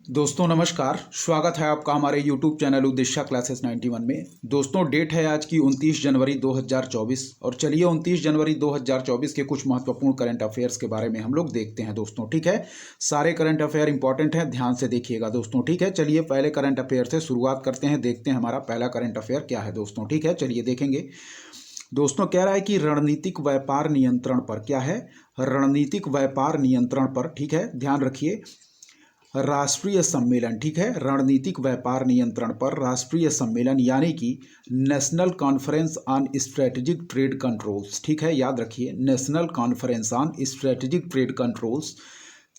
दोस्तों नमस्कार, स्वागत है आपका हमारे YouTube चैनल उद्देश्य क्लासेस 91 में। दोस्तों डेट है आज की 29 जनवरी 2024 और चलिए 29 जनवरी 2024 के कुछ महत्वपूर्ण करंट अफेयर्स के बारे में हम लोग देखते हैं दोस्तों। ठीक है, सारे करंट अफेयर इंपॉर्टेंट हैं, ध्यान से देखिएगा दोस्तों। ठीक है, चलिए पहले करंट अफेयर से शुरुआत करते हैं, देखते हैं हमारा पहला करंट अफेयर क्या है दोस्तों। ठीक है, चलिए देखेंगे। दोस्तों कह रहा है कि रणनीतिक व्यापार नियंत्रण पर, क्या है, रणनीतिक व्यापार नियंत्रण पर, ठीक है, ध्यान रखिए, राष्ट्रीय सम्मेलन, ठीक है, रणनीतिक व्यापार नियंत्रण पर राष्ट्रीय सम्मेलन यानी कि national conference on strategic trade controls, ठीक है, याद रखिए, national conference on strategic trade controls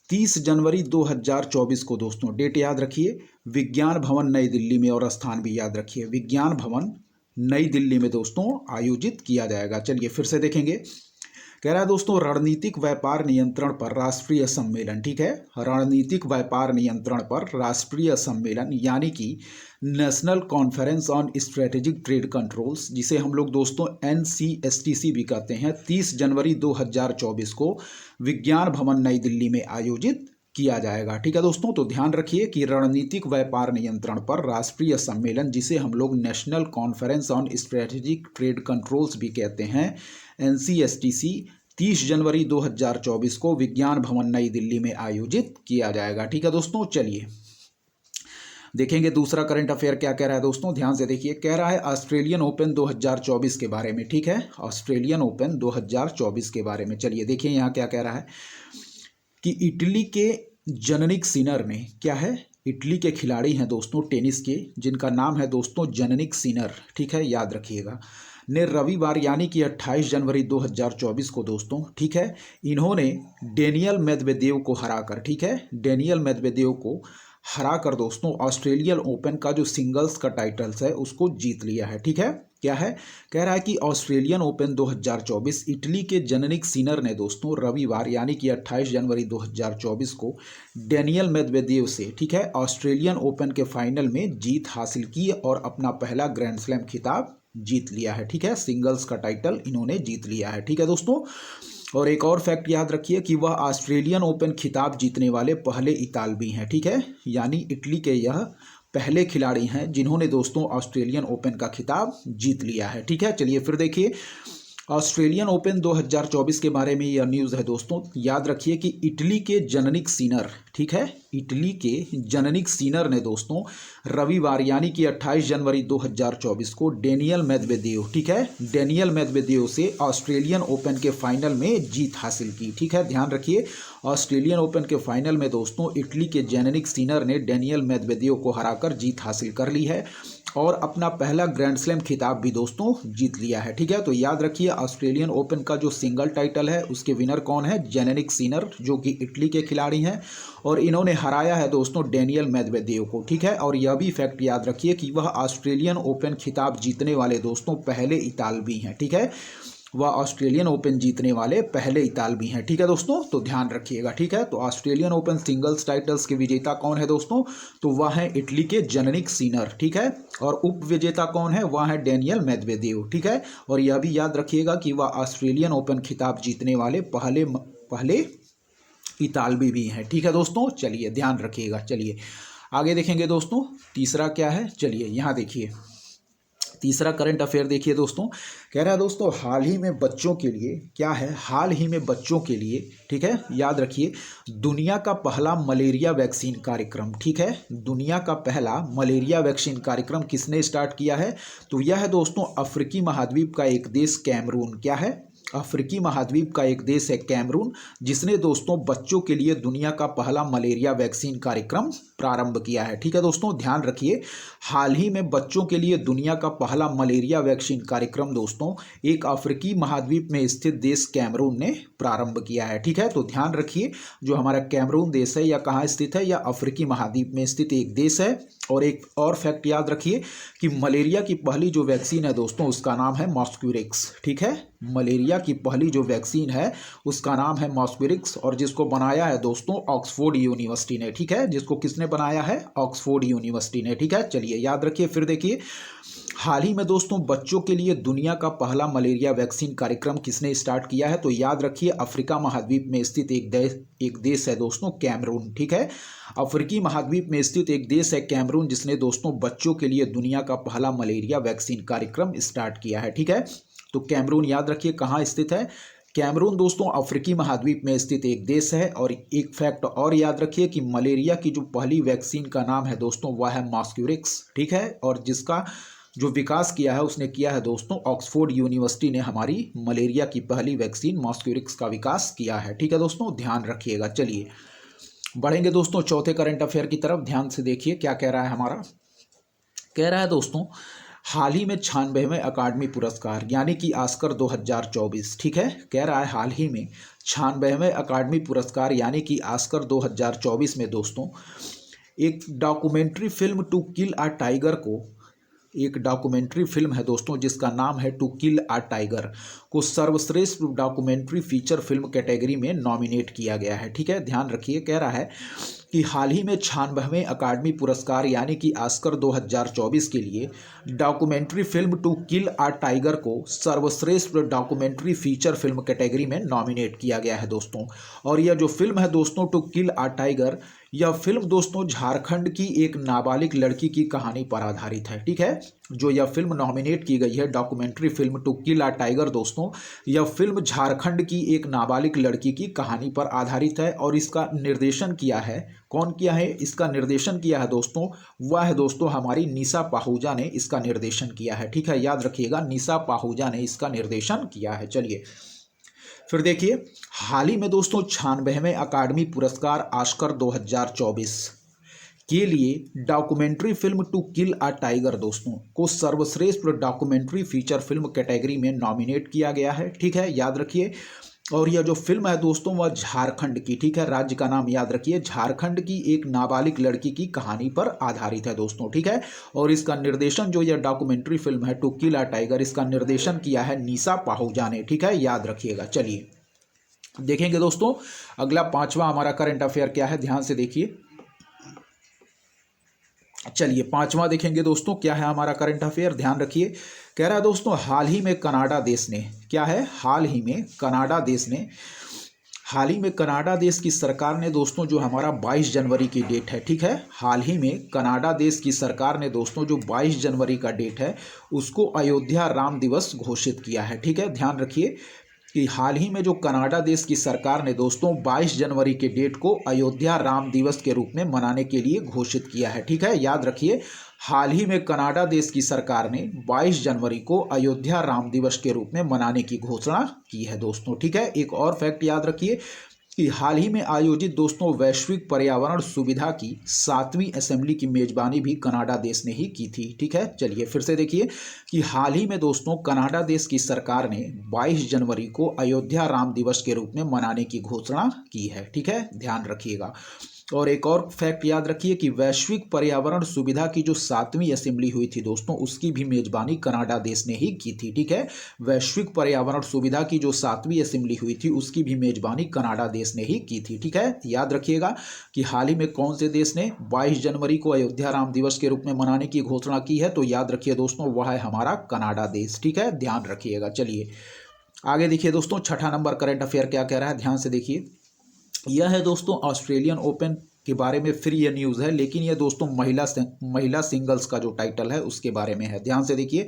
30 जनवरी 2024 को दोस्तों, डेट याद रखिए, विज्ञान भवन नई दिल्ली में, और स्थान भी याद रखिए, विज्ञान भवन नई दिल्ली में दोस्तों आयोजित किया जाएगा। चलिए फिर से देखेंगे। कह रहा है दोस्तों रणनीतिक व्यापार नियंत्रण पर राष्ट्रीय सम्मेलन, ठीक है, रणनीतिक व्यापार नियंत्रण पर राष्ट्रीय सम्मेलन यानी कि national conference on strategic trade controls, जिसे हम लोग दोस्तों NCSTC भी कहते हैं, 30 जनवरी 2024 को विज्ञान भवन नई दिल्ली में आयोजित किया जाएगा। ठीक है दोस्तों, तो ध्यान रखिए कि रणनीतिक व्यापार नियंत्रण पर राष्ट्रीय सम्मेलन, जिसे हम लोग national conference on strategic trade controls भी कहते हैं, NCSTC, 30 जनवरी 2024 को विज्ञान भवन नई दिल्ली में आयोजित किया जाएगा। ठीक है दोस्तों, चलिए देखेंगे दूसरा करंट अफेयर क्या कह रहा है दोस्तों, ध्यान से देखिए। कह रहा है ऑस्ट्रेलियन ओपन 2024 के बारे में, ठीक है, ऑस्ट्रेलियन ओपन 2024 के बारे में। चलिए देखिए यहाँ क्या कह रहा है कि इटली के जनिक सिनर ने, क्या है, इटली के खिलाड़ी हैं दोस्तों टेनिस के, जिनका नाम है दोस्तों जनिक सिनर, ठीक है, याद रखिएगा, ने रविवार यानी कि 28 जनवरी 2024 को दोस्तों, ठीक है, इन्होंने डेनियल मेदवेदेव को हराकर, ठीक है, डेनियल मेदवेदेव को हराकर दोस्तों ऑस्ट्रेलियन ओपन का जो सिंगल्स का टाइटल्स है उसको जीत लिया है। ठीक है, क्या है, कह रहा है कि ऑस्ट्रेलियन ओपन 2024 इटली के जनिक सिनर ने दोस्तों रविवार यानी कि 28 जनवरी 2024 को डेनियल मेदवेदेव से, ठीक है, ऑस्ट्रेलियन ओपन के फाइनल में जीत हासिल की और अपना पहला ग्रैंड स्लैम खिताब जीत लिया है। ठीक है, सिंगल्स का टाइटल इन्होंने जीत लिया है। ठीक है दोस्तों, और एक और फैक्ट याद रखिए कि वह ऑस्ट्रेलियन ओपन खिताब जीतने वाले पहले इतालवी हैं। ठीक है, यानी इटली के यह पहले खिलाड़ी हैं जिन्होंने दोस्तों ऑस्ट्रेलियन ओपन का खिताब जीत लिया है। ठीक है, चलिए फिर देखिए ऑस्ट्रेलियन ओपन 2024 के बारे में यह न्यूज़ है दोस्तों, याद रखिए कि इटली के जनिक सिनर, ठीक है, इटली के जनिक सिनर ने दोस्तों रविवार यानी कि 28 जनवरी 2024 को डेनियल मेदवेदेव, ठीक है, डेनियल मेदवेदेव से ऑस्ट्रेलियन ओपन के फाइनल में जीत हासिल की। ठीक है, ध्यान रखिए, ऑस्ट्रेलियन ओपन के फाइनल में दोस्तों इटली के जनिक सिनर ने डेनियल मेदवेदेव को हराकर जीत हासिल कर ली है और अपना पहला ग्रैंड स्लैम खिताब भी दोस्तों जीत लिया है। ठीक है, तो याद रखिए ऑस्ट्रेलियन ओपन का जो सिंगल टाइटल है उसके विनर कौन है, जेनेनिक सिनर, जो कि इटली के खिलाड़ी हैं, और इन्होंने हराया है दोस्तों डेनियल मेदवेदेव को। ठीक है, और यह भी फैक्ट याद रखिए कि वह ऑस्ट्रेलियन ओपन खिताब जीतने वाले दोस्तों पहले इतालवी हैं। ठीक है, वह ऑस्ट्रेलियन ओपन जीतने वाले पहले इतालवी हैं। ठीक है दोस्तों, तो ध्यान रखिएगा। ठीक है, तो ऑस्ट्रेलियन ओपन सिंगल्स टाइटल्स के विजेता कौन है दोस्तों, तो वह है इटली के जनिक सिनर। ठीक है, और उप विजेता कौन है, वह है डेनियल मेदवेदेव। ठीक है, और यह भी याद रखिएगा कि वह ऑस्ट्रेलियन ओपन खिताब जीतने वाले पहले इतालवी भी हैं। ठीक है दोस्तों, चलिए ध्यान रखिएगा। चलिए आगे देखेंगे दोस्तों, तीसरा क्या है, चलिए यहाँ देखिए, तीसरा करंट अफेयर देखिए दोस्तों। कह रहा है दोस्तों हाल ही में बच्चों के लिए, क्या है, हाल ही में बच्चों के लिए, ठीक है, याद रखिए, दुनिया का पहला मलेरिया वैक्सीन कार्यक्रम, ठीक है, दुनिया का पहला मलेरिया वैक्सीन कार्यक्रम किसने स्टार्ट किया है, तो यह है दोस्तों अफ्रीकी महाद्वीप का एक देश कैमरून, क्या है, अफ्रीकी महाद्वीप का एक देश है कैमरून, जिसने दोस्तों बच्चों के लिए दुनिया का पहला मलेरिया वैक्सीन कार्यक्रम प्रारंभ किया है। ठीक है दोस्तों, ध्यान रखिए, हाल ही में बच्चों के लिए दुनिया का पहला मलेरिया वैक्सीन कार्यक्रम दोस्तों एक अफ्रीकी महाद्वीप में स्थित देश कैमरून ने प्रारंभ किया है। ठीक है, तो ध्यान रखिए, जो हमारा कैमरून देश है यह कहाँ स्थित है, यह अफ्रीकी महाद्वीप में स्थित एक देश है। और एक और फैक्ट याद रखिए कि मलेरिया की पहली जो वैक्सीन है दोस्तों उसका नाम है मॉस्क्यूरेक्स। ठीक है, मलेरिया की पहली जो वैक्सीन है उसका नाम है मॉस्क्विरिक्स, और जिसको बनाया है दोस्तों ऑक्सफोर्ड यूनिवर्सिटी ने, ठीक है। जिसको किसने बनाया है? ऑक्सफोर्ड यूनिवर्सिटी ने, ठीक है। चलिए याद रखिए। फिर देखिए, हाल ही में दोस्तों बच्चों के लिए दुनिया का पहला मलेरिया वैक्सीन कार्यक्रम किसने स्टार्ट किया है? तो याद रखिए, अफ्रीका महाद्वीप में स्थित एक देश है दोस्तों कैमरून, ठीक है। अफ्रीकी महाद्वीप में स्थित एक देश है कैमरून, जिसने दोस्तों बच्चों के लिए दुनिया का पहला मलेरिया वैक्सीन कार्यक्रम स्टार्ट किया है, ठीक है। तो कैमरून याद रखिए कहाँ स्थित है? कैमरून दोस्तों अफ्रीकी महाद्वीप में स्थित एक देश है। और एक फैक्ट और याद रखिए कि मलेरिया की जो पहली वैक्सीन का नाम है दोस्तों वह है मॉस्क्विरिक्स, ठीक है। और जिसका जो विकास किया है उसने किया है दोस्तों ऑक्सफोर्ड यूनिवर्सिटी ने हमारी मलेरिया की पहली वैक्सीन मॉस्क्विरिक्स का विकास किया है, ठीक है दोस्तों, ध्यान रखिएगा। चलिए बढ़ेंगे दोस्तों चौथे करंट अफेयर की तरफ। ध्यान से देखिए क्या कह रहा है हमारा। कह रहा है दोस्तों, हाल ही में 96वें अकादमी पुरस्कार यानी कि ऑस्कर 2024, ठीक है। कह रहा है हाल ही में 96वें अकादमी पुरस्कार यानी कि ऑस्कर 2024 में दोस्तों एक documentary film to kill a tiger को, एक डॉक्यूमेंट्री फिल्म है दोस्तों जिसका नाम है टू किल अ टाइगर, को सर्वश्रेष्ठ डॉक्यूमेंट्री फीचर फिल्म कैटेगरी में नॉमिनेट किया गया है, ठीक है। ध्यान रखिए, कह रहा है कि हाल ही में 96वें अकादमी पुरस्कार यानी कि ऑस्कर 2024 के लिए documentary film to kill a tiger को सर्वश्रेष्ठ डॉक्यूमेंट्री फीचर फिल्म कैटेगरी में नॉमिनेट किया गया है दोस्तों। और यह जो फिल्म है दोस्तों टू किल अ टाइगर, यह फिल्म दोस्तों झारखंड की एक नाबालिग लड़की की कहानी पर आधारित है, ठीक है। जो यह फिल्म नॉमिनेट की गई है documentary film to kill a tiger दोस्तों, यह फिल्म झारखंड की एक नाबालिग लड़की की कहानी पर आधारित है। और इसका निर्देशन किया है, कौन किया है? इसका निर्देशन किया है दोस्तों, वह है दोस्तों हमारी निशा पाहूजा ने इसका निर्देशन किया है, ठीक है। याद रखिएगा, निशा पाहूजा ने इसका निर्देशन किया है। चलिए फिर देखिए, हाल ही में दोस्तों 96वें अकादमी पुरस्कार ऑस्कर 2024 के लिए documentary film to kill a tiger दोस्तों को सर्वश्रेष्ठ डॉक्यूमेंट्री फीचर फिल्म कैटेगरी में नॉमिनेट किया गया है, ठीक है। याद रखिए, और यह जो फिल्म है दोस्तों वह झारखंड की, ठीक है, राज्य का नाम याद रखिए, झारखंड की एक नाबालिग लड़की की कहानी पर आधारित है दोस्तों, ठीक है। और इसका निर्देशन, जो यह डॉक्यूमेंट्री फिल्म है टू किल अ टाइगर, इसका निर्देशन किया है निशा पाहूजा ने, ठीक है, याद रखिएगा। चलिए देखेंगे दोस्तों अगला पांचवा हमारा करंट अफेयर क्या है, ध्यान से देखिए। चलिए पांचवा देखेंगे दोस्तों क्या है हमारा करंट अफेयर, ध्यान रखिए। कह रहा है दोस्तों, हाल ही में कनाडा देश ने, क्या है? हाल ही में कनाडा देश की सरकार ने दोस्तों जो हमारा 22 जनवरी की डेट है, ठीक है, हाल ही में कनाडा देश की सरकार ने दोस्तों जो 22 जनवरी का डेट है उसको अयोध्या राम दिवस घोषित किया है, ठीक है। ध्यान रखिए कि हाल ही में जो कनाडा देश की सरकार ने दोस्तों 22 जनवरी के डेट को अयोध्या राम दिवस के रूप में मनाने के लिए घोषित किया है, ठीक है। याद रखिए, हाल ही में कनाडा देश की सरकार ने 22 जनवरी को अयोध्या राम दिवस के रूप में मनाने की घोषणा की है दोस्तों, ठीक है। एक और फैक्ट याद रखिए कि हाल ही में आयोजित दोस्तों वैश्विक पर्यावरण सुविधा की 7वीं असेंबली की मेजबानी भी कनाडा देश ने ही की थी, ठीक है। चलिए फिर से देखिए कि हाल ही में दोस्तों कनाडा देश की सरकार ने 22 जनवरी को अयोध्या राम दिवस के रूप में मनाने की घोषणा की है, ठीक है, ध्यान रखिएगा। और एक और फैक्ट याद रखिए कि वैश्विक पर्यावरण सुविधा की जो 7वीं असेंबली हुई थी दोस्तों उसकी भी मेजबानी कनाडा देश ने ही की थी, ठीक है। वैश्विक पर्यावरण सुविधा की जो 7वीं असेंबली हुई थी उसकी भी मेजबानी कनाडा देश ने ही की थी, ठीक है। याद रखिएगा कि हाल ही में कौन से देश ने 22 जनवरी को अयोध्या राम दिवस के रूप में मनाने की घोषणा की है? तो याद रखिए दोस्तों वह है हमारा कनाडा देश, ठीक है, ध्यान रखिएगा। चलिए आगे देखिए दोस्तों, छठा नंबर करंट अफेयर क्या कह रहा है, ध्यान से देखिए। यह है दोस्तों ऑस्ट्रेलियन ओपन के बारे में फिर यह न्यूज़ है, लेकिन यह दोस्तों महिला सिंगल्स का जो टाइटल है उसके बारे में है, ध्यान से देखिए।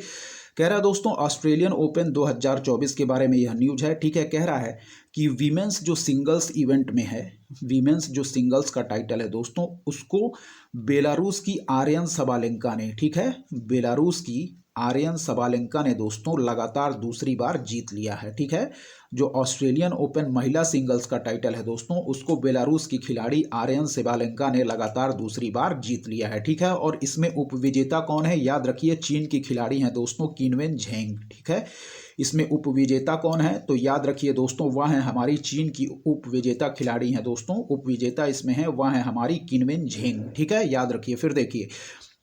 कह रहा है दोस्तों ऑस्ट्रेलियन ओपन 2024 के बारे में यह न्यूज़ है, ठीक है। कह रहा है कि वीमेंस जो सिंगल्स इवेंट में है, वीमेंस जो सिंगल्स का टाइटल है दोस्तों उसको बेलारूस की आर्यन सबालेंका ने, ठीक है, बेलारूस की आर्यन सबालेंका ने दोस्तों लगातार दूसरी बार जीत लिया है, ठीक है। जो ऑस्ट्रेलियन ओपन महिला सिंगल्स का टाइटल है दोस्तों उसको बेलारूस की खिलाड़ी आर्यन सबालेंका ने लगातार दूसरी बार जीत लिया है, ठीक है। और इसमें उपविजेता कौन है? याद रखिए चीन की खिलाड़ी हैं दोस्तों किनवेन झेंग, ठीक है। इसमें उपविजेता कौन है? तो याद रखिए दोस्तों वह है हमारी चीन की उपविजेता खिलाड़ी हैं दोस्तों, उपविजेता इसमें है वह है हमारी किनवेन झेंग, ठीक है, याद रखिए। फिर देखिए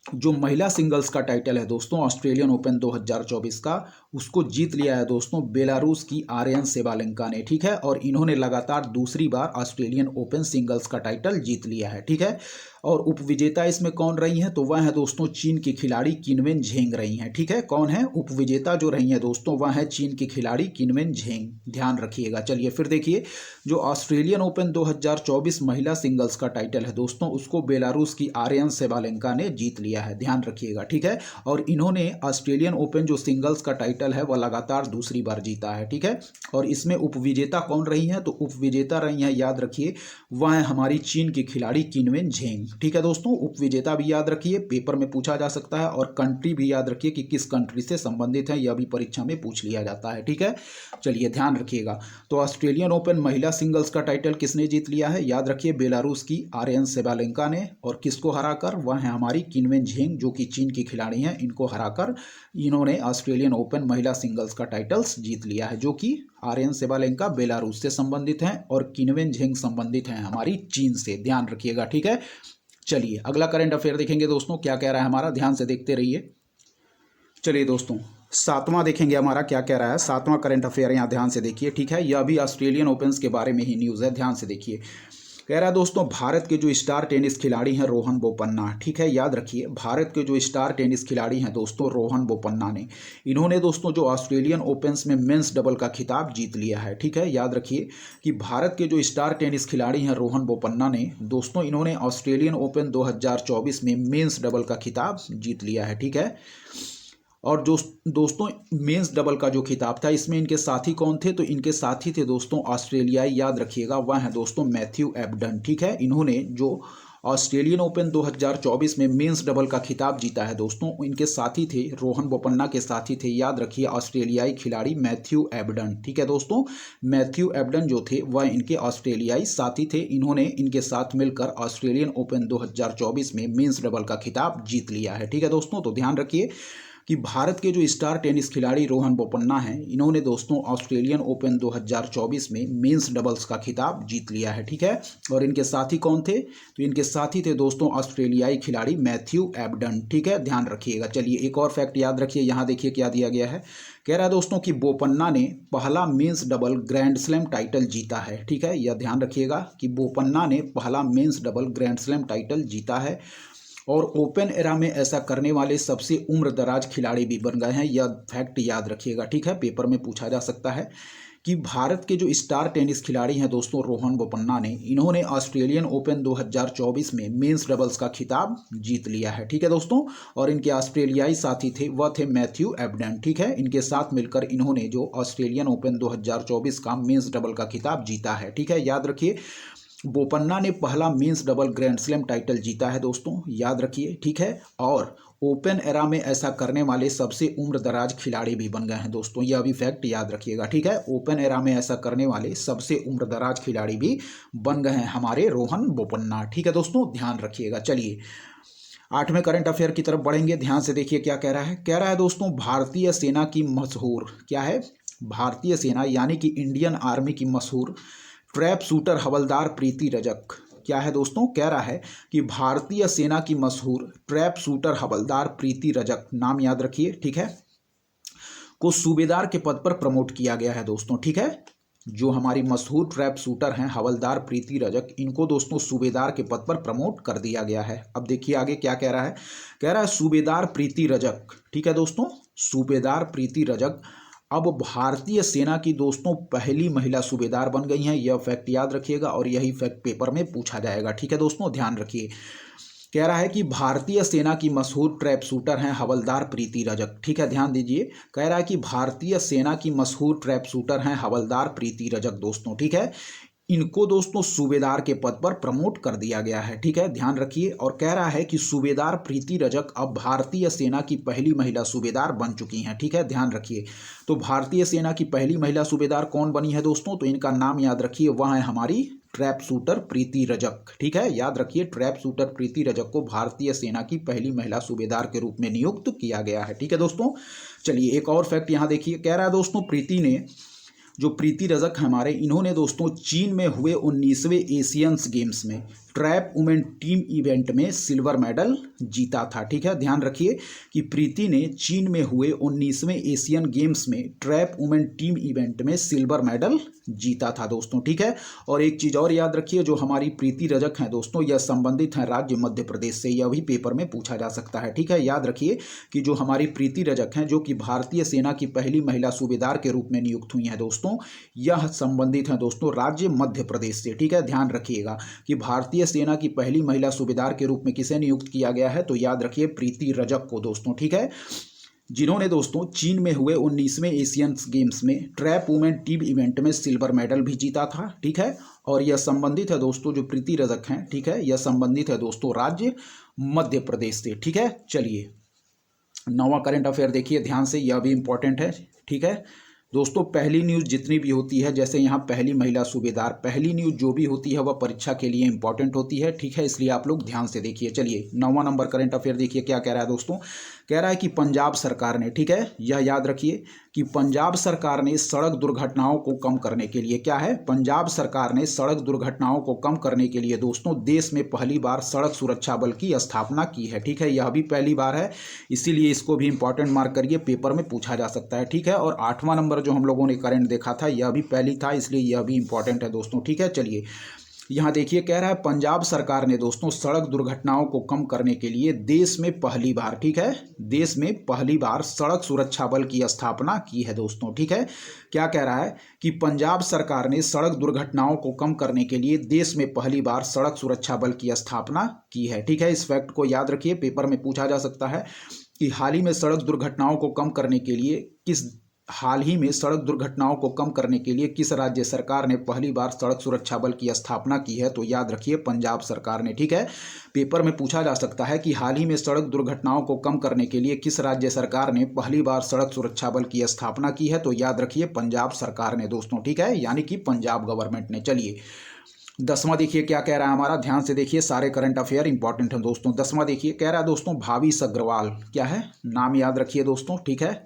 जो महिला सिंगल्स का टाइटल है दोस्तों ऑस्ट्रेलियन ओपन 2024 का, उसको जीत लिया है दोस्तों बेलारूस की आर्यन सेबालेंका ने, ठीक है। और इन्होंने लगातार दूसरी बार ऑस्ट्रेलियन ओपन सिंगल्स का टाइटल जीत लिया है, ठीक है। और उपविजेता इसमें कौन रही हैं, तो वह है दोस्तों चीन की खिलाड़ी किनवेन झेंग रही हैं, ठीक है। कौन है उपविजेता जो रही हैं दोस्तों, वह है चीन की खिलाड़ी किनवेन झेंग, ध्यान रखिएगा। चलिए फिर देखिए, जो ऑस्ट्रेलियन ओपन 2024 महिला सिंगल्स का टाइटल है दोस्तों, उसको बेलारूस की आर्यन सेबालेंका ने जीत लिया है, ध्यान रखिएगा, ठीक है। और इन्होंने ऑस्ट्रेलियन ओपन जो सिंगल्स का टाइटल है वह लगातार दूसरी बार जीता है, ठीक है। और इसमें उपविजेता कौन रही हैं, तो उपविजेता रही हैं, याद रखिए, वह है हमारी चीन की खिलाड़ी किनवेन झेंग, ठीक है दोस्तों। उपविजेता भी याद रखिए, पेपर में पूछा जा सकता है, और कंट्री भी याद रखिए कि किस कंट्री से संबंधित है, यह भी परीक्षा में पूछ लिया जाता है, ठीक है। चलिए ध्यान रखिएगा। तो ऑस्ट्रेलियन ओपन महिला सिंगल्स का टाइटल किसने जीत लिया है, याद रखिए बेलारूस की आर्यन सेबालेंका ने, और किसको हराकर, वह है हमारी किनवेन झेंग जो कि चीन की खिलाड़ी हैं, इनको हराकर इन्होंने ऑस्ट्रेलियन ओपन महिला सिंगल्स का टाइटल्स जीत लिया है, जो कि आर्यन सेबालेंका बेलारूस से संबंधित हैं और किनवेन झेंग संबंधित हैं हमारी चीन से, ध्यान रखिएगा, ठीक है। चलिए अगला करंट अफेयर देखेंगे दोस्तों, क्या कह रहा है हमारा, ध्यान से देखते रहिए। चलिए दोस्तों, सातवां देखेंगे हमारा क्या कह रहा है, सातवां करंट अफेयर यहाँ ध्यान से देखिए, ठीक है। यह भी ऑस्ट्रेलियन ओपन्स के बारे में ही न्यूज़ है, ध्यान से देखिए। कह रहा है दोस्तों, भारत के जो स्टार टेनिस खिलाड़ी हैं रोहन बोपन्ना, ठीक है, याद रखिए, भारत के जो स्टार टेनिस खिलाड़ी हैं दोस्तों रोहन बोपन्ना ने, इन्होंने दोस्तों जो ऑस्ट्रेलियन ओपन्स में मेंस डबल का खिताब जीत लिया है, ठीक है। याद रखिए कि भारत के जो स्टार टेनिस खिलाड़ी हैं रोहन बोपन्ना ने दोस्तों, इन्होंने ऑस्ट्रेलियन ओपन 2024 में मेंस डबल का खिताब जीत लिया है, ठीक है। और जो दोस्तों मेंस डबल का जो खिताब था, इसमें इनके साथी कौन थे, तो इनके साथी थे दोस्तों ऑस्ट्रेलियाई, याद रखिएगा, वह है दोस्तों मैथ्यू एबडन, ठीक है। इन्होंने जो ऑस्ट्रेलियन ओपन 2024 में मेंस डबल का खिताब जीता है दोस्तों, इनके साथी थे, रोहन बोपन्ना के साथी थे, याद रखिए, ऑस्ट्रेलियाई खिलाड़ी मैथ्यू एबडन, ठीक है दोस्तों। मैथ्यू एबडन जो थे वह इनके ऑस्ट्रेलियाई साथी थे, इन्होंने इनके साथ मिलकर ऑस्ट्रेलियन ओपन 2024 में मेंस डबल का खिताब जीत लिया है, ठीक है दोस्तों। तो ध्यान रखिए कि भारत के जो स्टार टेनिस खिलाड़ी रोहन बोपन्ना हैं, इन्होंने दोस्तों ऑस्ट्रेलियन ओपन 2024 में मेंस डबल्स का खिताब जीत लिया है, ठीक है। और इनके साथी कौन थे, तो इनके साथी थे दोस्तों ऑस्ट्रेलियाई खिलाड़ी मैथ्यू एबडन, ठीक है, ध्यान रखिएगा। चलिए एक और फैक्ट याद रखिए, यहाँ देखिए क्या दिया गया है। कह रहा है दोस्तों कि बोपन्ना ने पहला men's double grand slam title जीता है, ठीक है। यह ध्यान रखिएगा कि बोपन्ना ने पहला men's double grand slam title जीता है, और ओपन एरा में ऐसा करने वाले सबसे उम्र दराज खिलाड़ी भी बन गए हैं, यह फैक्ट याद रखिएगा, ठीक है। पेपर में पूछा जा सकता है कि भारत के जो स्टार टेनिस खिलाड़ी हैं दोस्तों रोहन बोपन्ना ने, इन्होंने ऑस्ट्रेलियन ओपन 2024 में मेंस डबल्स का खिताब जीत लिया है, ठीक है दोस्तों। और इनके ऑस्ट्रेलियाई साथी थे, वह थे मैथ्यू एबडन, ठीक है। इनके साथ मिलकर इन्होंने जो ऑस्ट्रेलियन ओपन 2024 का मेंस डबल का खिताब जीता है, ठीक है। याद रखिए बोपन्ना ने पहला men's double grand slam title जीता है दोस्तों, याद रखिए, ठीक है। और ओपन एरा में ऐसा करने वाले सबसे उम्र दराज खिलाड़ी भी बन गए हैं दोस्तों, यह भी फैक्ट याद रखिएगा, ठीक है। ओपन एरा में ऐसा करने वाले सबसे उम्र दराज खिलाड़ी भी बन गए हैं हमारे रोहन बोपन्ना, ठीक है दोस्तों, ध्यान रखिएगा। चलिए आठवें करंट अफेयर की तरफ बढ़ेंगे, ध्यान से देखिए क्या कह रहा है। कह रहा है दोस्तों, भारतीय सेना की मशहूर, क्या है, भारतीय सेना यानी कि इंडियन आर्मी की मशहूर ट्रैप शूटर हवलदार प्रीति रजक, क्या है दोस्तों, कह रहा है कि भारतीय सेना की मशहूर ट्रैप शूटर हवलदार प्रीति रजक, नाम याद रखिए, ठीक है, को सूबेदार के पद पर प्रमोट किया गया है दोस्तों, ठीक है। जो हमारी मशहूर ट्रैप शूटर हैं हवलदार प्रीति रजक, इनको दोस्तों सूबेदार के पद पर प्रमोट कर दिया गया है। अब देखिए आगे क्या कह रहा है। कह रहा है सूबेदार प्रीति रजक, ठीक है दोस्तों, सूबेदार प्रीति रजक अब भारतीय सेना की दोस्तों पहली महिला सूबेदार बन गई हैं, यह फैक्ट याद रखिएगा, और यही फैक्ट पेपर में पूछा जाएगा, ठीक है दोस्तों, ध्यान रखिए। कह रहा है कि भारतीय सेना की मशहूर ट्रैप शूटर हैं हवलदार प्रीति रजक, ठीक है, ध्यान दीजिए। कह रहा है कि भारतीय सेना की मशहूर ट्रैप शूटर हैं हवलदार प्रीति रजक दोस्तों, ठीक है। इनको दोस्तों सूबेदार के पद पर प्रमोट कर दिया गया है, ठीक है, ध्यान रखिए। और कह रहा है कि सूबेदार प्रीति रजक अब भारतीय सेना की पहली महिला सूबेदार बन चुकी हैं, ठीक है, ध्यान रखिए। तो भारतीय सेना की पहली महिला सूबेदार कौन बनी है दोस्तों, तो इनका नाम याद रखिए, वह है हमारी ट्रैप शूटर प्रीति रजक, ठीक है, याद रखिए, ट्रैप शूटर प्रीति रजक को भारतीय सेना की पहली महिला सूबेदार के रूप में नियुक्त किया गया है, ठीक है दोस्तों। चलिए एक और फैक्ट यहाँ देखिए। कह रहा है दोस्तों, प्रीति ने जो प्रीति रजक हैं हमारे, इन्होंने दोस्तों चीन में हुए 19वें एशियंस गेम्स में ट्रैप वुमेन टीम इवेंट में सिल्वर मेडल जीता था। ठीक है, ध्यान रखिए कि प्रीति ने चीन में हुए 19वें एशियन गेम्स में ट्रैप वुमेन टीम इवेंट में सिल्वर मेडल जीता था दोस्तों। ठीक है, और एक चीज़ और याद रखिए, जो हमारी प्रीति रजक हैं दोस्तों, यह संबंधित हैं राज्य मध्य प्रदेश से। यह भी पेपर में पूछा जा सकता है। ठीक है, याद रखिए कि जो हमारी प्रीति रजक हैं, जो कि भारतीय सेना की पहली महिला सूबेदार के रूप में नियुक्त हुई हैं दोस्तों, यह संबंधित हैं दोस्तों राज्य मध्य प्रदेश से। ठीक है, ध्यान रखिएगा कि भारतीय सेना की पहली महिला सूबेदार के रूप में किसे नियुक्त किया गया है, तो याद रखिए प्रीति रजक को दोस्तों। ठीक है, जिन्होंने दोस्तों चीन में हुए 19वें एशियंस गेम्स में ट्रैप वुमेन टीम इवेंट में सिल्वर मेडल भी जीता था। ठीक है, और यह संबंधित है दोस्तों, जो प्रीति रजक हैं, ठीक है, यह संबंधित है दोस्तों राज्य मध्य प्रदेश से। ठीक है, चलिए 9वां करंट अफेयर देखिए ध्यान से, यह भी इंपॉर्टेंट है। ठीक है दोस्तों, पहली न्यूज़ जितनी भी होती है, जैसे यहाँ पहली महिला सूबेदार, पहली न्यूज़ जो भी होती है वह परीक्षा के लिए इंपॉर्टेंट होती है। ठीक है, इसलिए आप लोग ध्यान से देखिए। चलिए 9वां नंबर करंट अफेयर देखिए क्या कह रहा है दोस्तों। कह रहा है कि पंजाब सरकार ने, ठीक है, यह याद रखिए कि पंजाब सरकार ने सड़क दुर्घटनाओं को कम करने के लिए, क्या है, पंजाब सरकार ने सड़क दुर्घटनाओं को कम करने के लिए दोस्तों देश में पहली बार सड़क सुरक्षा बल की स्थापना की है। ठीक है, यह भी पहली बार है, इसीलिए इसको भी इंपॉर्टेंट मार्क करिए, पेपर में पूछा जा सकता है। ठीक है, और 8वां नंबर जो हम लोगों ने करंट देखा था, यह भी पहली था, इसलिए यह भी इंपॉर्टेंट है दोस्तों। ठीक है, चलिए यहाँ देखिए, कह रहा है पंजाब सरकार ने दोस्तों सड़क दुर्घटनाओं को कम करने के लिए देश में पहली बार, ठीक है, देश में पहली बार सड़क सुरक्षा बल की स्थापना की है दोस्तों। ठीक है, क्या कह रहा है कि पंजाब सरकार ने सड़क दुर्घटनाओं को कम करने के लिए देश में पहली बार सड़क सुरक्षा बल की स्थापना की है। ठीक है, इस फैक्ट को याद रखिए, पेपर में पूछा जा सकता है कि हाल ही में सड़क दुर्घटनाओं को कम करने के लिए हाल ही में सड़क दुर्घटनाओं को कम करने के लिए किस राज्य सरकार ने पहली बार सड़क सुरक्षा बल की स्थापना की है, तो याद रखिए पंजाब सरकार ने। ठीक है, पेपर में पूछा जा सकता है कि हाल ही में सड़क दुर्घटनाओं को कम करने के लिए किस राज्य सरकार ने पहली बार सड़क सुरक्षा बल की स्थापना की है, तो याद रखिए पंजाब सरकार ने दोस्तों। ठीक है, यानी कि पंजाब गवर्नमेंट ने। चलिए 10वां देखिए क्या कह रहा है हमारा, ध्यान से देखिए, सारे करंट अफेयर इंपॉर्टेंट हैं दोस्तों। 10वां देखिए, कह रहा है दोस्तों भाविश अग्रवाल, क्या है, नाम याद रखिए दोस्तों। ठीक है,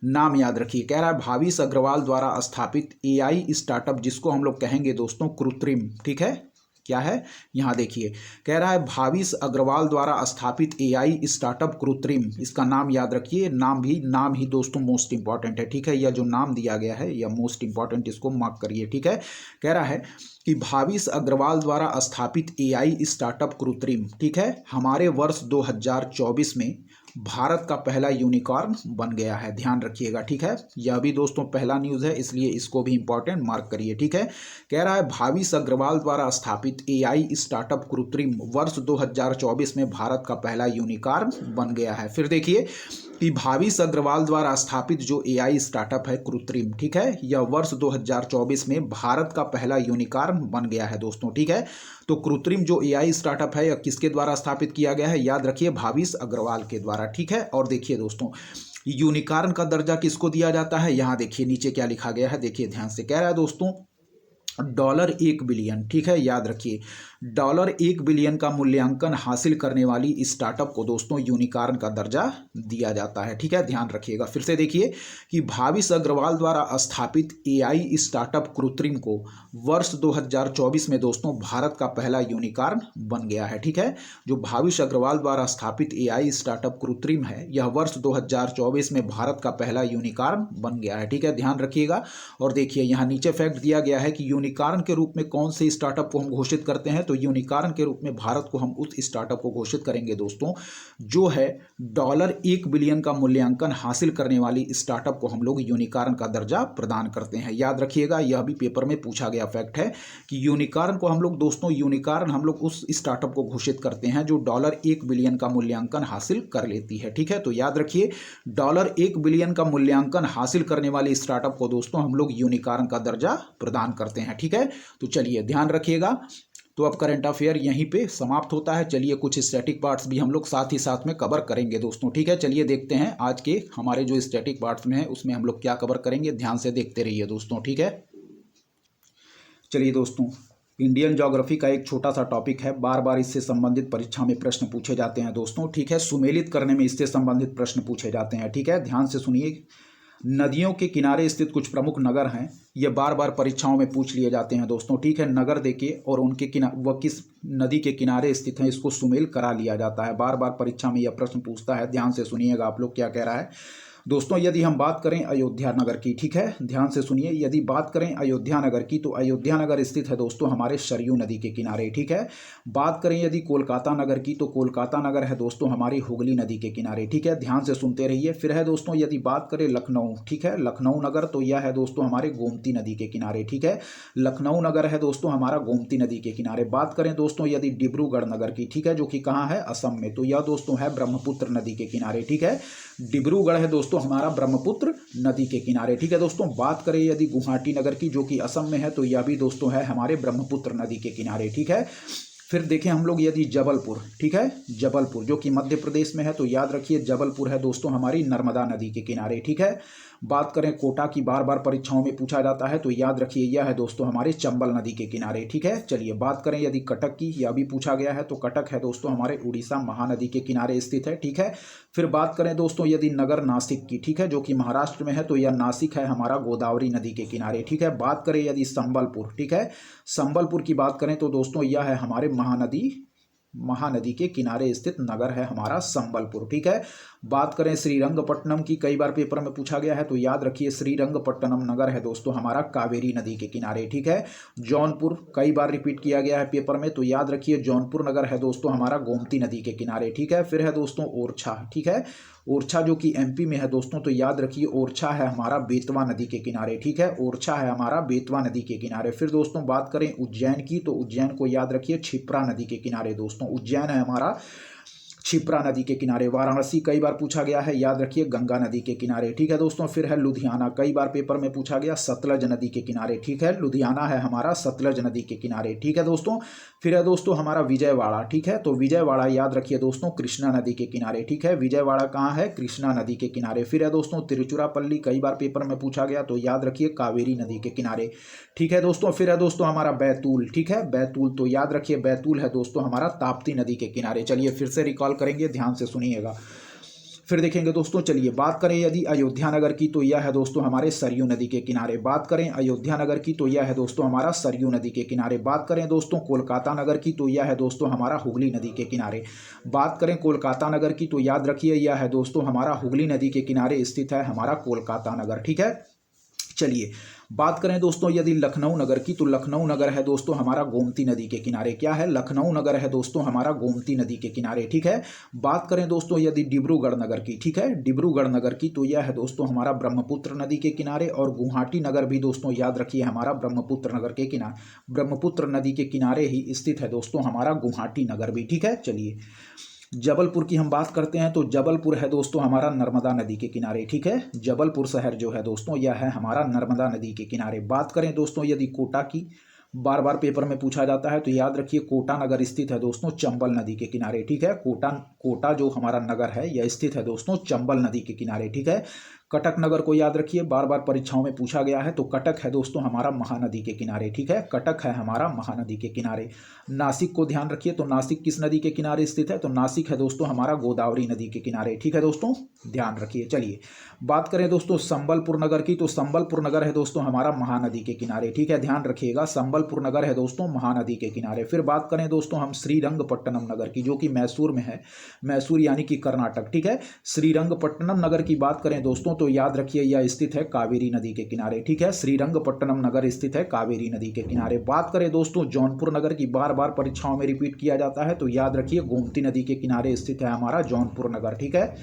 नाम याद रखिए, कह रहा है भाविश अग्रवाल द्वारा स्थापित एआई स्टार्टअप, जिसको हम लोग कहेंगे दोस्तों कृत्रिम। ठीक है, क्या है, यहाँ देखिए, कह रहा है भाविश अग्रवाल द्वारा स्थापित एआई स्टार्टअप कृत्रिम, इसका नाम याद रखिए, नाम ही दोस्तों मोस्ट इंपॉर्टेंट है। ठीक है, यह जो नाम दिया गया है यह मोस्ट इंपॉर्टेंट, इसको मार्क करिए। ठीक है, कह रहा है कि भाविश अग्रवाल द्वारा स्थापित एआई स्टार्टअप कृत्रिम, ठीक है, हमारे वर्ष 2024 में भारत का पहला यूनिकॉर्न बन गया है। ध्यान रखिएगा। ठीक है, यह भी दोस्तों पहला न्यूज़ है, इसलिए इसको भी इंपॉर्टेंट मार्क करिए। ठीक है, कह रहा है भाविश अग्रवाल द्वारा स्थापित एआई स्टार्टअप कृत्रिम वर्ष 2024 में भारत का पहला यूनिकॉर्न बन गया है। फिर देखिए कि भाविश अग्रवाल द्वारा स्थापित जो एआई स्टार्टअप है कृत्रिम, ठीक है, यह वर्ष 2024 में भारत का पहला यूनिकॉर्न बन गया है दोस्तों। ठीक है, तो कृत्रिम जो एआई स्टार्टअप है यह किसके द्वारा स्थापित किया गया है, याद रखिए भाविश अग्रवाल के द्वारा। ठीक है, और देखिए दोस्तों यूनिकॉर्न का दर्जा किसको दिया जाता है, यहाँ देखिए नीचे क्या लिखा गया है, देखिए ध्यान से, कह रहा है दोस्तों $1 बिलियन, ठीक है, याद रखिए $1 बिलियन का मूल्यांकन हासिल करने वाली स्टार्टअप को दोस्तों यूनिकॉर्न का दर्जा दिया जाता है। ठीक है, ध्यान रखिएगा। फिर से देखिए कि भाविश अग्रवाल द्वारा स्थापित एआई स्टार्टअप कृत्रिम को वर्ष 2024 में दोस्तों भारत का पहला यूनिकॉर्न बन गया है। ठीक है, जो भाविश अग्रवाल द्वारा स्थापित एआई स्टार्टअप कृत्रिम है यह वर्ष 2024 में भारत का पहला यूनिकॉर्न बन गया है। ठीक है, ध्यान रखिएगा। और देखिए यहाँ नीचे फैक्ट दिया गया है कि यूनिकॉर्न के रूप में कौन से स्टार्टअप को हम घोषित करते हैं, तो यूनिकॉर्न के रूप में भारत को हम उस स्टार्टअप को घोषित करेंगे दोस्तों जो है $1 बिलियन का मूल्यांकन हासिल करने वाली स्टार्टअप को हम लोग यूनिकॉर्न का दर्जा प्रदान करते हैं। याद रखिएगा, यह भी पेपर में पूछा गया फैक्ट है कि यूनिकॉर्न को हम लोग दोस्तों हम लोग उस स्टार्टअप को घोषित करते हैं जो $1 बिलियन का मूल्यांकन हासिल कर लेती है। ठीक है, तो याद रखिए $1 बिलियन का मूल्यांकन हासिल करने वाली स्टार्टअप को दोस्तों हम लोग यूनिकॉर्न का दर्जा प्रदान करते हैं। ठीक है, तो चलिए ध्यान रखिएगा। तो अब करंट अफेयर यहीं पे समाप्त होता है। चलिए कुछ स्टैटिक पार्ट्स भी हम लोग साथ ही साथ में कवर करेंगे दोस्तों। ठीक है, चलिए देखते हैं आज के हमारे जो स्टैटिक पार्ट्स में है उसमें हम लोग क्या कवर करेंगे, ध्यान से देखते रहिए दोस्तों। ठीक है, चलिए दोस्तों इंडियन ज्योग्राफी का एक छोटा सा टॉपिक है, बार बार इससे संबंधित परीक्षा में प्रश्न पूछे जाते हैं दोस्तों। ठीक है, सुमेलित करने में इससे संबंधित प्रश्न पूछे जाते हैं। ठीक है, ध्यान से सुनिए। नदियों के किनारे स्थित कुछ प्रमुख नगर हैं, ये बार बार परीक्षाओं में पूछ लिए जाते हैं दोस्तों, ठीक है। नगर देके और उनके वह किस नदी के किनारे स्थित हैं इसको सुमेल करा लिया जाता है। बार बार परीक्षा में यह प्रश्न पूछता है, ध्यान से सुनिएगा आप लोग क्या कह रहा है दोस्तों। यदि हम बात करें अयोध्या नगर की, ठीक है, ध्यान से सुनिए, यदि बात करें अयोध्या नगर की तो अयोध्या नगर स्थित है दोस्तों हमारे सरयू नदी के किनारे, ठीक है। बात करें यदि कोलकाता नगर की तो कोलकाता नगर है दोस्तों हमारी हुगली नदी के किनारे, ठीक है, ध्यान से सुनते रहिए। फिर है दोस्तों यदि बात करें लखनऊ, ठीक है, लखनऊ नगर तो यह है दोस्तों हमारे गोमती नदी के किनारे, ठीक है, लखनऊ नगर है दोस्तों हमारा गोमती नदी के किनारे। बात करें दोस्तों यदि डिब्रूगढ़ नगर की, ठीक है, जो कि कहाँ है, असम में, तो यह दोस्तों है ब्रह्मपुत्र नदी के किनारे, ठीक है। डिब्रूगढ़ है दोस्तों हमारा ब्रह्मपुत्र नदी के किनारे, ठीक है दोस्तों। बात करें यदि गुवाहाटी नगर की जो कि असम में है तो यह भी दोस्तों है हमारे ब्रह्मपुत्र नदी के किनारे, ठीक है। फिर देखें हम लोग यदि जबलपुर, ठीक है, जबलपुर जो कि मध्य प्रदेश में है तो याद रखिए जबलपुर है दोस्तों हमारी नर्मदा नदी के किनारे, ठीक है। बात करें कोटा की, बार बार परीक्षाओं में पूछा जाता है तो याद रखिए यह है दोस्तों हमारे चंबल नदी के किनारे, ठीक है। चलिए बात करें यदि कटक की, यह भी पूछा गया है तो कटक है दोस्तों हमारे उड़ीसा महानदी के किनारे स्थित है, ठीक है। फिर बात करें दोस्तों यदि नगर नासिक की, ठीक है, जो कि महाराष्ट्र में है तो यह नासिक है हमारा गोदावरी नदी के किनारे, ठीक है। बात करें यदि संबलपुर, ठीक है, संबलपुर की बात करें तो दोस्तों यह है हमारे महानदी के किनारे स्थित नगर है हमारा संबलपुर, ठीक है। बात करें श्रीरंगपट्टनम की, कई बार पेपर में पूछा गया है तो याद रखिए श्रीरंगपट्टनम नगर है दोस्तों हमारा कावेरी नदी के किनारे, ठीक है। जौनपुर कई बार रिपीट किया गया है पेपर में तो याद रखिए जौनपुर नगर है दोस्तों हमारा गोमती नदी के किनारे, ठीक है। फिर है दोस्तों ओरछा, ठीक है, ओरछा जो कि एमपी में है दोस्तों तो याद रखिए ओरछा है हमारा बेतवा नदी के किनारे, ठीक है, ओरछा है हमारा बेतवा नदी के किनारे। फिर दोस्तों बात करें उज्जैन की तो उज्जैन को याद रखिए क्षिप्रा नदी के किनारे दोस्तों, उज्जैन है हमारा क्षिप्रा नदी के किनारे। वाराणसी कई बार पूछा गया है, याद रखिए गंगा नदी के किनारे, ठीक है दोस्तों। फिर है लुधियाना, कई बार पेपर में पूछा गया सतलज नदी के किनारे, ठीक है, लुधियाना है हमारा सतलज नदी के किनारे, ठीक है दोस्तों। फिर है दोस्तों हमारा विजयवाड़ा, ठीक है, तो विजयवाड़ा याद रखिए दोस्तों कृष्णा नदी के किनारे, ठीक है, विजयवाड़ा कहाँ है, कृष्णा नदी के किनारे। फिर है दोस्तों तिरुचिरापल्ली, कई बार पेपर में पूछा गया तो याद रखिए कावेरी नदी के किनारे, ठीक है दोस्तों। फिर है दोस्तों हमारा बैतूल, ठीक है, बैतूल तो याद रखिए बैतूल है दोस्तों हमारा ताप्ती नदी के किनारे। चलिए फिर से रिकॉल करेंगे, ध्यान से सुनिएगा। फिर देखेंगे दोस्तों, चलिए बात करें यदि अयोध्या नगर की तो यह है दोस्तों हमारे सरयू नदी के किनारे। बात करें अयोध्या नगर की तो यह है दोस्तों हमारा सरयू नदी के किनारे। बात करें दोस्तों कोलकाता नगर की तो यह है दोस्तों हमारा हुगली नदी के किनारे। बात करें कोलकाता नगर की तो याद रखिए यह है दोस्तों हमारा हुगली नदी के किनारे स्थित है हमारा कोलकाता नगर, ठीक है। चलिए बात करें दोस्तों यदि लखनऊ नगर की तो लखनऊ नगर है दोस्तों हमारा गोमती नदी के किनारे। क्या है, लखनऊ नगर है दोस्तों हमारा गोमती नदी के किनारे, ठीक है। बात करें दोस्तों यदि डिब्रूगढ़ नगर की, ठीक है, डिब्रूगढ़ नगर की तो यह है दोस्तों हमारा ब्रह्मपुत्र नदी के किनारे। और गुवाहाटी नगर भी दोस्तों याद रखिए हमारा ब्रह्मपुत्र नगर के किनारे, ब्रह्मपुत्र नदी के किनारे ही स्थित है दोस्तों हमारा गुवाहाटी नगर भी, ठीक है। चलिए जबलपुर की हम बात करते हैं तो जबलपुर है दोस्तों हमारा नर्मदा नदी के किनारे, ठीक है, जबलपुर शहर जो है दोस्तों यह है हमारा नर्मदा नदी के किनारे। बात करें दोस्तों यदि कोटा की, बार बार पेपर में पूछा जाता है तो याद रखिए कोटा नगर स्थित है दोस्तों चंबल नदी के किनारे, ठीक है। कोटा जो हमारा नगर है यह स्थित है दोस्तों चंबल नदी के किनारे, ठीक है। कटक नगर को याद रखिए, बार बार परीक्षाओं में पूछा गया है तो कटक है दोस्तों हमारा महानदी के किनारे, ठीक है, कटक है हमारा महानदी के किनारे। नासिक को ध्यान रखिए, तो नासिक किस नदी के किनारे स्थित है, तो नासिक है दोस्तों हमारा गोदावरी नदी के किनारे, ठीक है दोस्तों, ध्यान रखिए। चलिए बात करें दोस्तों संबलपुर नगर की, तो संबलपुर नगर है दोस्तों हमारा महानदी के किनारे, ठीक है, ध्यान रखिएगा संबलपुर नगर है दोस्तों महानदी के किनारे। फिर बात करें दोस्तों हम श्रीरंगपट्टनम नगर की, जो कि मैसूर में है, मैसूर यानी कि कर्नाटक, ठीक है। श्रीरंगपट्टनम नगर की बात करें दोस्तों तो याद रखिए यह स्थित है कावेरी नदी के किनारे, ठीक है, श्रीरंगपट्टनम नगर स्थित है कावेरी नदी के किनारे। बात करें दोस्तों जौनपुर नगर की, बार बार परीक्षाओं में रिपीट किया जाता है तो याद रखिए गोमती नदी के किनारे स्थित है हमारा जौनपुर नगर, ठीक है।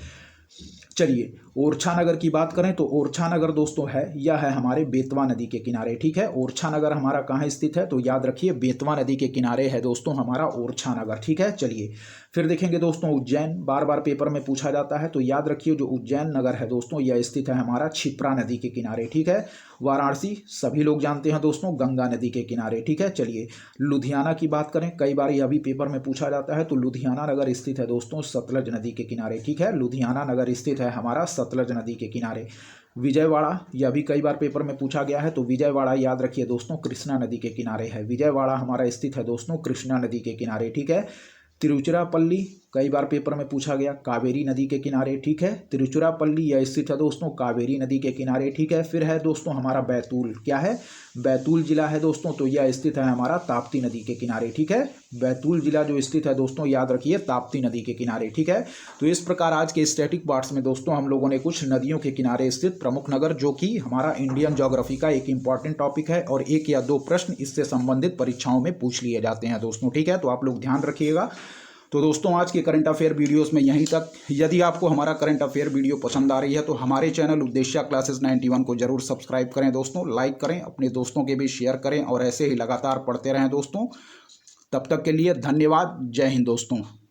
चलिए ओरछा नगर की बात करें तो ओरछा नगर दोस्तों है, यह है हमारे बेतवा नदी के किनारे, ठीक है। ओरछा नगर हमारा कहाँ स्थित है, तो याद रखिए बेतवा नदी के किनारे है दोस्तों हमारा ओरछा नगर, ठीक है। चलिए फिर देखेंगे दोस्तों उज्जैन, बार बार पेपर में पूछा जाता है तो याद रखिए जो उज्जैन नगर है दोस्तों यह स्थित है हमारा क्षिप्रा नदी के किनारे, ठीक है। वाराणसी सभी लोग जानते हैं दोस्तों गंगा नदी के किनारे, ठीक है। चलिए लुधियाना की बात करें, कई बार यह भी पेपर में पूछा जाता है तो लुधियाना नगर स्थित है दोस्तों सतलज नदी के किनारे, ठीक है, लुधियाना नगर स्थित है हमारा सतलज नदी के किनारे। विजयवाड़ा, यह भी कई बार पेपर में पूछा गया है तो विजयवाड़ा याद रखिए दोस्तों कृष्णा नदी के किनारे है, विजयवाड़ा हमारा स्थित है दोस्तों कृष्णा नदी के किनारे, ठीक है। तिरुचिरापल्ली कई बार पेपर में पूछा गया, कावेरी नदी के किनारे, ठीक है। तिरुचिरापल्ली यह स्थित है दोस्तों कावेरी नदी के किनारे, ठीक है। फिर है दोस्तों हमारा बैतूल, क्या है, बैतूल जिला है दोस्तों, तो यह स्थित है हमारा ताप्ती नदी के किनारे, ठीक है। बैतूल जिला जो स्थित है दोस्तों, याद रखिए ताप्ती नदी के किनारे, ठीक है। तो इस प्रकार आज के स्टैटिक पार्ट्स में दोस्तों हम लोगों ने कुछ नदियों के किनारे स्थित प्रमुख नगर, जो कि हमारा इंडियन ज्योग्राफी का एक इंपॉर्टेंट टॉपिक है और 1 या 2 प्रश्न इससे संबंधित परीक्षाओं में पूछ लिए जाते हैं दोस्तों, ठीक है। तो आप लोग ध्यान रखिएगा। तो दोस्तों आज के करंट अफेयर वीडियोस में यहीं तक। यदि आपको हमारा करंट अफेयर वीडियो पसंद आ रही है तो हमारे चैनल उद्देश्य क्लासेस 91 को जरूर सब्सक्राइब करें दोस्तों, लाइक करें, अपने दोस्तों के भी शेयर करें और ऐसे ही लगातार पढ़ते रहें दोस्तों। तब तक के लिए धन्यवाद। जय हिंद दोस्तों।